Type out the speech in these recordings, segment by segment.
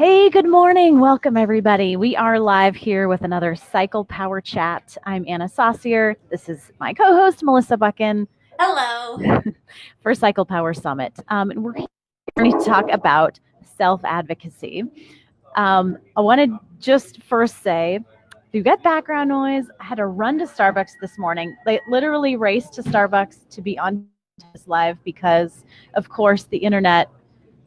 Hey, good morning. Welcome, everybody. We are live here with another Cycle Power Chat. I'm Anna Saucier. This is my co host, Melissa Buchan, Hello. for Cycle Power Summit. And we're here to talk about self advocacy. I want to just first say, if you get background noise, I had to run to Starbucks this morning. They literally raced to Starbucks to be on this live because, of course, the internet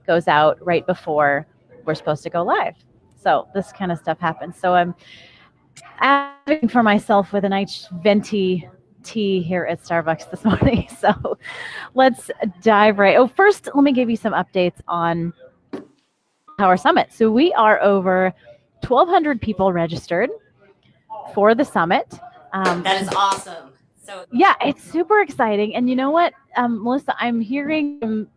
goes out right before we're supposed to go live. So this kind of stuff happens. So I'm advocating for myself with a nice venti tea here at Starbucks this morning. So let's dive right. Oh, first, let me give you some updates on our summit. So we are over 1,200 people registered for the summit. That is awesome. So Yeah, it's super exciting. And you know what, Melissa, I'm hearing from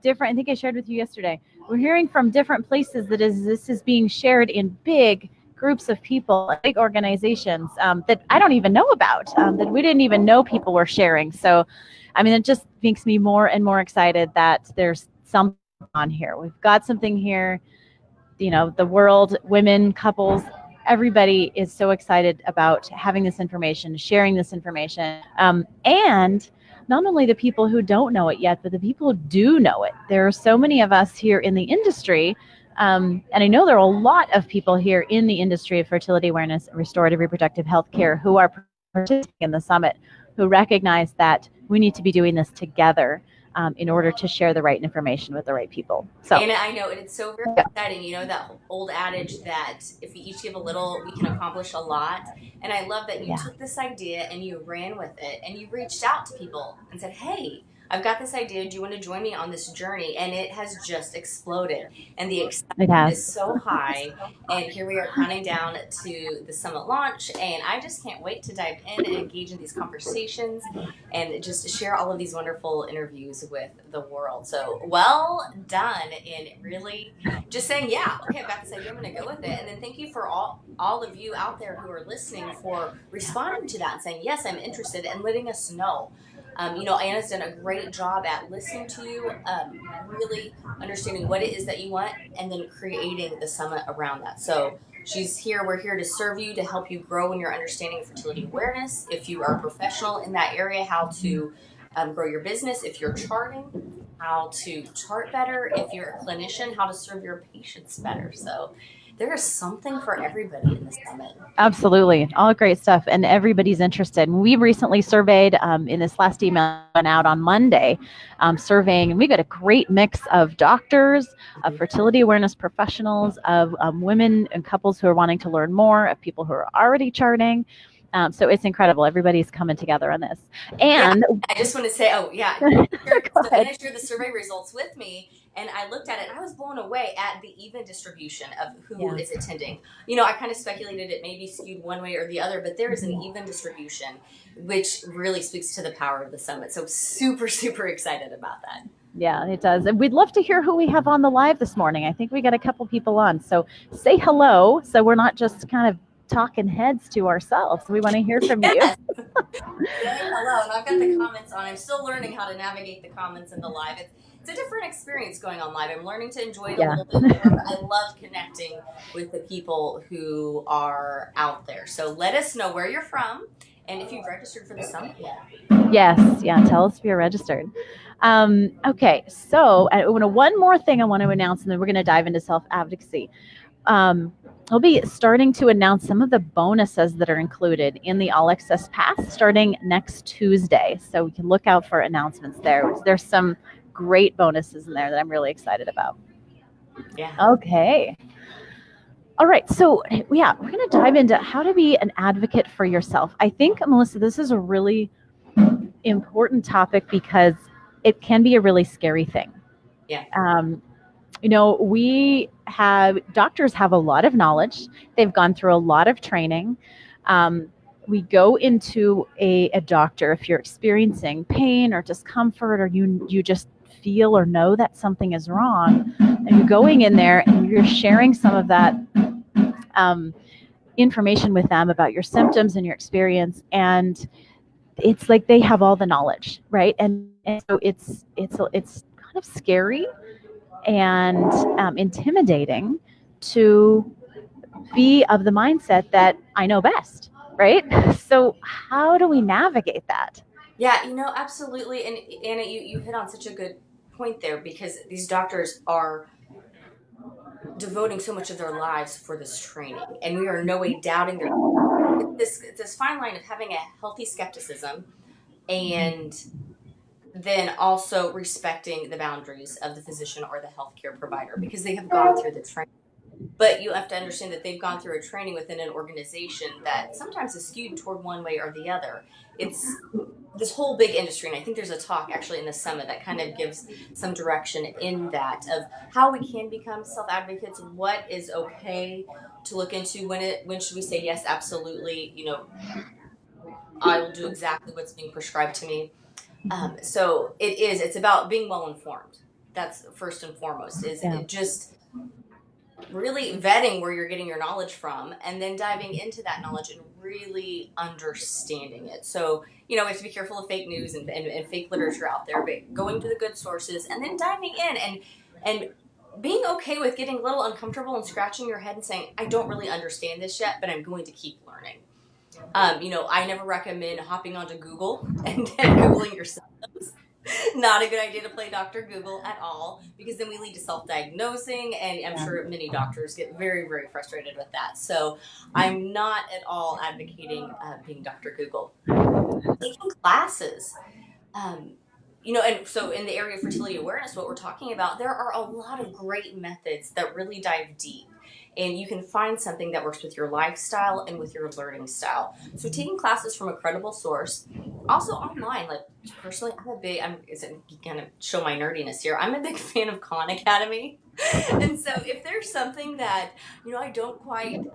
different, I think I shared with you yesterday, we're hearing from different places that this is being shared in big groups of people, big organizations that I don't even know about, that we didn't even know people were sharing. So, I mean, it just makes me more and more excited that there's something on here. We've got something here, you know, the world, women, couples, everybody is so excited about having this information, sharing this information. And not only the people who don't know it yet, but the people who do know it. There are so many of us here in the industry. And I know there are a lot of people here in the industry of fertility awareness and restorative reproductive health care who are participating in the summit, who recognize that we need to be doing this together in order to share the right information with the right people. So, and I know, and it's so very exciting. You know that old adage that if we each give a little, we can accomplish a lot. And I love that you yeah. took this idea and you ran with it and you reached out to people and said, "Hey, I've got this idea. Do you want to join me on this journey?" And it has just exploded. And the excitement It has. is so high. And here we are counting down to the summit launch. And I just can't wait to dive in and engage in these conversations and just share all of these wonderful interviews with the world. So well done in really just saying, yeah, okay, I've got this idea, I'm going to go with it. And then thank you for all of you out there who are listening for responding to that and saying, yes, I'm interested, and letting us know. Anna's done a great job at listening to you, really understanding what it is that you want, and then creating the summit around that. So she's here. We're here to serve you, to help you grow in your understanding of fertility awareness. If you are a professional in that area, how to grow your business. If you're charting, how to chart better. If you're a clinician, how to serve your patients better. So there is something for everybody in the summit. Absolutely. All great stuff. And everybody's interested. We recently surveyed in this last email went out on Monday, surveying, and we got a great mix of doctors, of fertility awareness professionals, of women and couples who are wanting to learn more, of people who are already charting. So it's incredible. Everybody's coming together on this. And yeah, I just want to say, so then I shared the survey results with me, and I looked at it, and I was blown away at the even distribution of who is attending. I kind of speculated it may be skewed one way or the other, but there is an even distribution, which really speaks to the power of the summit. So super, super excited about that. Yeah, it does. And we'd love to hear who we have on the live this morning. I think we got a couple people on. So say hello, so we're not just kind of talking heads to ourselves. We want to hear from you. Say hello. And I've got the comments on. I'm still learning how to navigate the comments in the live. It's a different experience going on live. I'm learning to enjoy it a little bit more. But I love connecting with the people who are out there. So let us know where you're from and if you've registered for the summit yet. Yes. Yeah. Tell us if you're registered. Okay. So one more thing I want to announce, and then we're going to dive into self-advocacy. We'll be starting to announce some of the bonuses that are included in the All Access Pass starting next Tuesday. So we can look out for announcements there. There's some great bonuses in there that I'm really excited about. Yeah. Okay. All right. So yeah, we're going to dive into how to be an advocate for yourself. I think, Melissa, this is a really important topic because it can be a really scary thing. Yeah. Doctors have a lot of knowledge. They've gone through a lot of training. We go into a doctor if you're experiencing pain or discomfort, or you just feel or know that something is wrong, and you're going in there and you're sharing some of that information with them about your symptoms and your experience, and it's like they have all the knowledge, right? And so it's kind of scary and intimidating to be of the mindset that I know best, right? So how do we navigate that? Yeah, absolutely. And Anna, you hit on such a good point there, because these doctors are devoting so much of their lives for this training, and we are no way doubting their this fine line of having a healthy skepticism and then also respecting the boundaries of the physician or the healthcare provider, because they have gone through the training. But you have to understand that they've gone through a training within an organization that sometimes is skewed toward one way or the other. It's this whole big industry, and I think there's a talk actually in the summit that kind of gives some direction in that of how we can become self advocates, what is okay to look into, when should we say yes, absolutely, I will do exactly what's being prescribed to me. So it's about being well informed. That's first and foremost, is Yeah. it just really vetting where you're getting your knowledge from, and then diving into that knowledge and really understanding it. So, we have to be careful of fake news and fake literature out there, but going to the good sources and then diving in and being okay with getting a little uncomfortable and scratching your head and saying, I don't really understand this yet, but I'm going to keep learning. I never recommend hopping onto Google and Googling yourself. Not a good idea to play Dr. Google at all, because then we lead to self-diagnosing, and I'm Yeah. sure many doctors get very, very frustrated with that. So I'm not at all advocating being Dr. Google. Taking classes, um, and so in the area of fertility awareness, what we're talking about, there are a lot of great methods that really dive deep. And you can find something that works with your lifestyle and with your learning style. So taking classes from a credible source, also online. Like personally, I'm gonna show my nerdiness here. I'm a big fan of Khan Academy, and so if there's something that I don't quite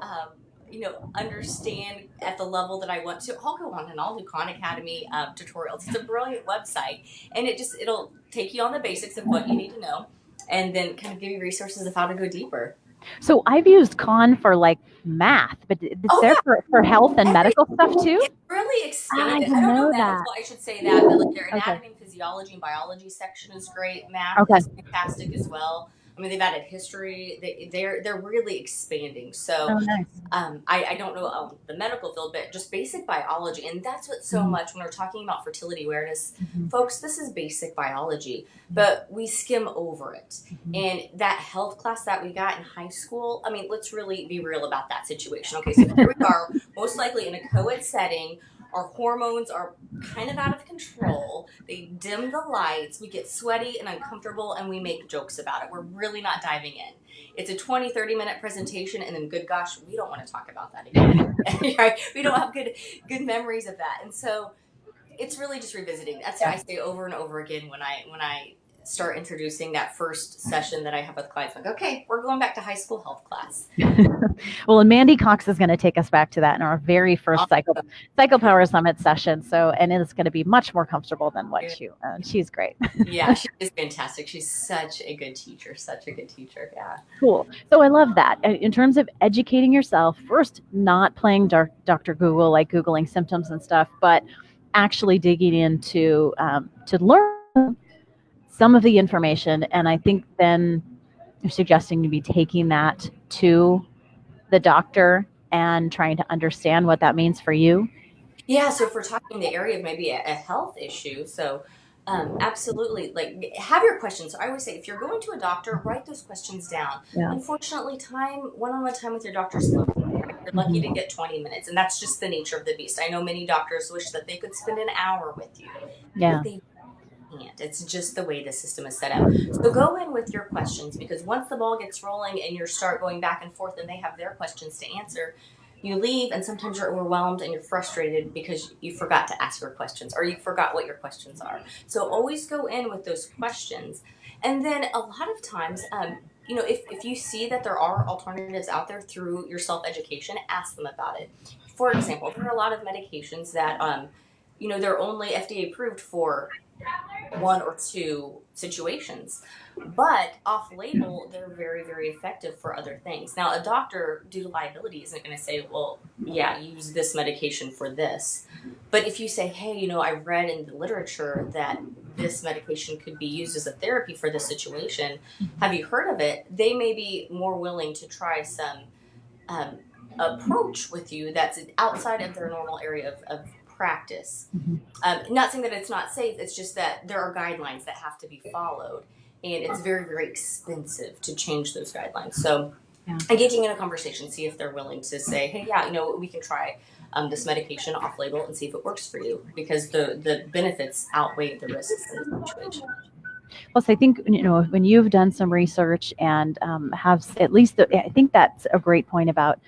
understand at the level that I want to, I'll go on and I'll do Khan Academy tutorials. It's a brilliant website, and it'll take you on the basics of what you need to know, and then kind of give you resources of how to go deeper. So I've used Khan for like math, but it's Oh there yeah, for health and medical stuff too. it's really I expanded. I didn't don't know know that. medical, I should say that, but like their Okay. anatomy and physiology and biology section is great. Math Okay. is fantastic as well. I mean, they've added history. They're really expanding. So Oh, nice. I don't know the medical field, but just basic biology. And that's what's so Mhm. much when we're talking about fertility awareness. Mhm. Folks, this is basic biology, but we skim over it. Mhm. And that health class that we got in high school, I mean, let's really be real about that situation. Okay, so here we are, most likely in a co ed setting. Our hormones are kind of out of control. They dim the lights. We get sweaty and uncomfortable, and we make jokes about it. We're really not diving in. It's a 20, 30-minute presentation, and then good gosh, we don't want to talk about that again. Right? We don't have good memories of that. And so it's really just revisiting. That's what I say over and over again when I start introducing that first session that I have with clients. Like, okay, we're going back to high school health class. Well, and Mandy Cox is going to take us back to that in our very first Cycle Power Summit session. So, and it's going to be much more comfortable than what she's great. Yeah, she is fantastic. She's such a good teacher. Such a good teacher. Yeah. Cool. So I love that. In terms of educating yourself, first, not playing Dr. Google, like Googling symptoms and stuff, but actually digging into to learn some of the information. And I think then you're suggesting to be taking that to the doctor and trying to understand what that means for you. Yeah, so if we're talking the area of maybe a health issue, so absolutely, like have your questions. So I always say, if you're going to a doctor, write those questions down. Yeah. Unfortunately, one-on-one time with your doctor is limited. Right? You're lucky to Mhm. get 20 minutes, and that's just the nature of the beast. I know many doctors wish that they could spend an hour with you, Yeah. but they can't. It's just the way the system is set up. So go in with your questions, because once the ball gets rolling and you start going back and forth and they have their questions to answer, you leave and sometimes you're overwhelmed and you're frustrated because you forgot to ask your questions or you forgot what your questions are. So always go in with those questions. And then a lot of times, if you see that there are alternatives out there through your self education, ask them about it. For example, there are a lot of medications that, they're only FDA approved for one or two situations. But off label, they're very, very effective for other things. Now, a doctor, due to liability, isn't going to say, well, yeah, use this medication for this. But if you say, hey, I read in the literature that this medication could be used as a therapy for this situation. Have you heard of it? They may be more willing to try some um, approach with you that's outside of their normal area of practice. Not saying that it's not safe, it's just that there are guidelines that have to be followed, and it's very, very expensive to change those guidelines. So, engaging in a conversation, see if they're willing to say, hey, yeah, we can try this medication off label and see if it works for you, because the benefits outweigh the risks in this situation. Plus, I think, when you've done some research and have at least, I think that's a great point about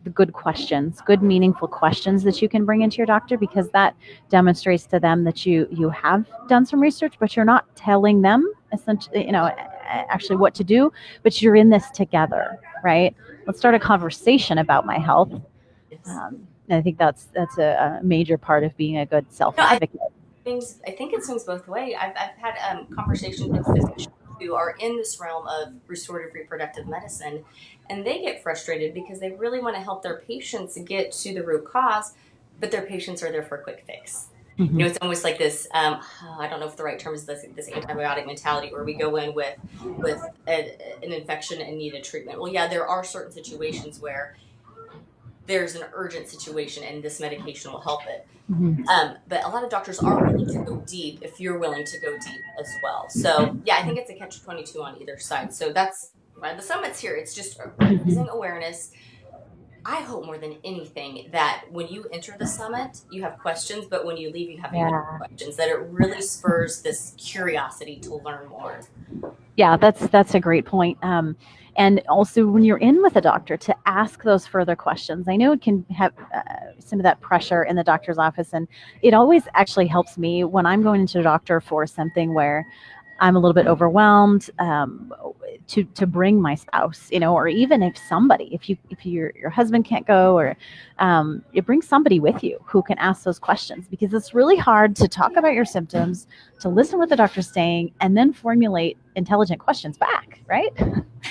the good questions, good meaningful questions that you can bring into your doctor, because that demonstrates to them that you have done some research, but you're not telling them essentially, actually what to do, but you're in this together, right? Let's start a conversation about my health. Yes. And I think that's a major part of being a good self-advocate. I think it swings both ways. I've had conversations with physicians who are in this realm of restorative reproductive medicine, and they get frustrated because they really want to help their patients get to the root cause, but their patients are there for a quick fix. It's almost like this. I don't know if the right term is this antibiotic mentality, where we go in with an infection and need a treatment. Well, yeah, there are certain situations where there's an urgent situation and this medication will help it. But a lot of doctors are willing to go deep if you're willing to go deep as well. So yeah, I think it's a catch-22 on either side. So that's why the summit's here. It's just raising awareness. I hope more than anything that when you enter the summit, you have questions, but when you leave, you have even more questions, that it really spurs this curiosity to learn more. Yeah, that's a great point. And also, when you're in with a doctor, to ask those further questions. I know it can have some of that pressure in the doctor's office, and it always actually helps me when I'm going into the doctor for something where I'm a little bit overwhelmed, to bring my spouse, or even if your husband can't go, or you bring somebody with you who can ask those questions, because it's really hard to talk about your symptoms, to listen to what the doctor's saying, and then formulate intelligent questions back, right?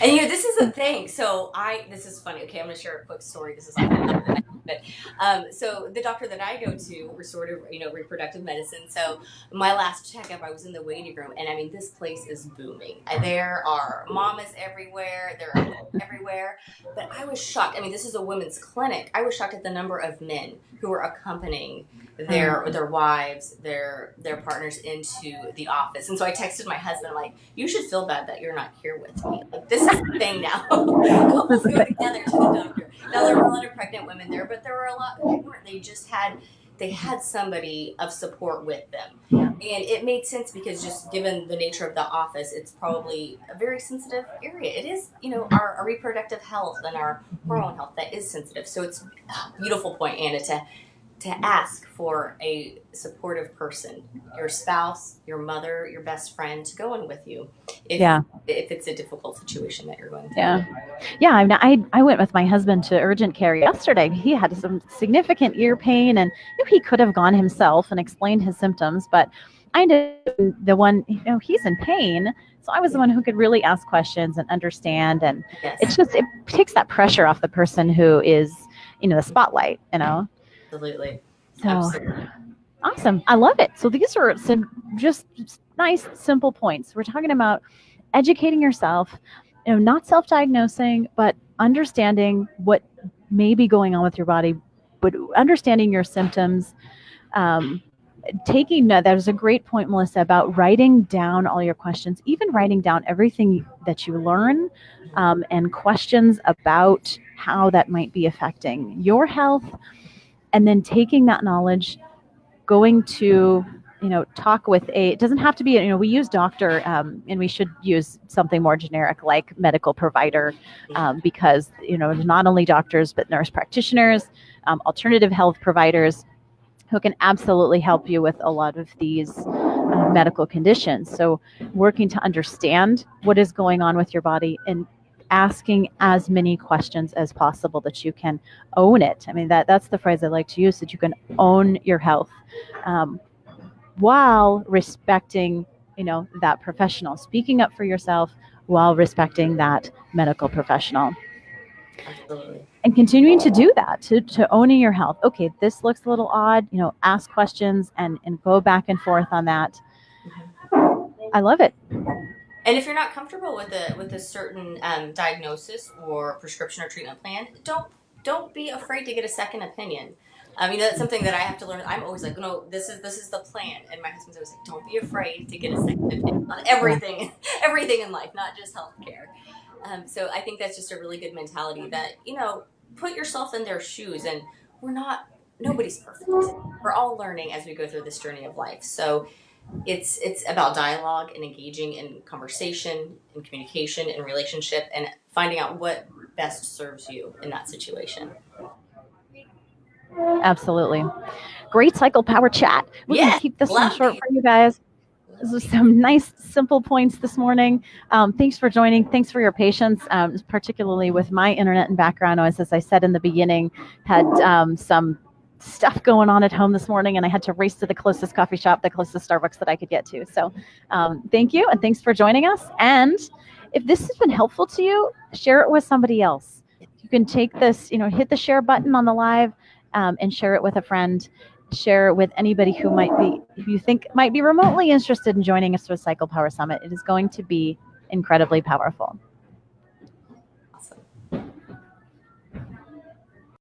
And this is the thing. So this is funny. Okay, I'm going to share a quick story. This is off the top of my head. But so the doctor that I go to, restorative, reproductive medicine. So my last checkup, I was in the waiting room, and this place is booming. There are mamas everywhere. There are everywhere. But I was shocked. This is a women's clinic. I was shocked at the number of men who were accompanying their wives, their partners into the office. And so I texted my husband, I'm like, you should feel bad that you're not here with me. Like, this is the thing now. Couples go together to the doctor. Now, there were a lot of pregnant women there, but there were a lot who weren't. They had somebody of support with them. And it made sense, because just given the nature of the office, it's probably a very sensitive area. It is, our reproductive health and our hormone health that is sensitive. So it's a beautiful point, Anna, to ask for a supportive person, your spouse, your mother, your best friend, to go in with you if it's a difficult situation that you're going through. I went with my husband to urgent care yesterday. He had some significant ear pain, and he could have gone himself and explained his symptoms, but I ended up being the one, he's in pain, so I was the one who could really ask questions and understand, and it takes that pressure off the person who is, the spotlight, Absolutely. So, Absolutely. Awesome. I love it. So these are some just nice, simple points. We're talking about educating yourself, not self-diagnosing, but understanding what may be going on with your body, but understanding your symptoms. Taking note, that was a great point, Melissa, about writing down all your questions, even writing down everything that you learn, and questions about how that might be affecting your health. And then taking that knowledge, going to, talk with it doesn't have to be, we use doctor, and we should use something more generic like medical provider, because, not only doctors, but nurse practitioners, alternative health providers who can absolutely help you with a lot of these medical conditions. So working to understand what is going on with your body and asking as many questions as possible, that you can own it. That's the phrase I like to use, that you can own your health, while respecting, that professional, speaking up for yourself while respecting that medical professional. Absolutely. And continuing to do that, to owning your health. Okay, this looks a little odd, ask questions and go back and forth on that. I love it. And if you're not comfortable with a certain diagnosis or prescription or treatment plan, don't be afraid to get a second opinion. That's something that I have to learn. I'm always like, no, this is the plan, and my husband's always like, don't be afraid to get a second opinion on everything, everything in life, not just healthcare. So I think that's just a really good mentality that put yourself in their shoes, and nobody's perfect. We're all learning as we go through this journey of life. So it's about dialogue and engaging in conversation and communication and relationship and finding out what best serves you in that situation. Absolutely. Great cycle power chat. We're going to keep this one short for you guys. This is some nice, simple points this morning. Thanks for joining. Thanks for your patience, particularly with my internet and background noise. As I said in the beginning, had some stuff going on at home this morning, and I had to race to the closest coffee shop, the closest Starbucks that I could get to. So thank you, and thanks for joining us. And if this has been helpful to you, share it with somebody else. You can take this, hit the share button on the live and share it with a friend. Share it with anybody who you think might be remotely interested in joining us for Cycle Power Summit. It is going to be incredibly powerful.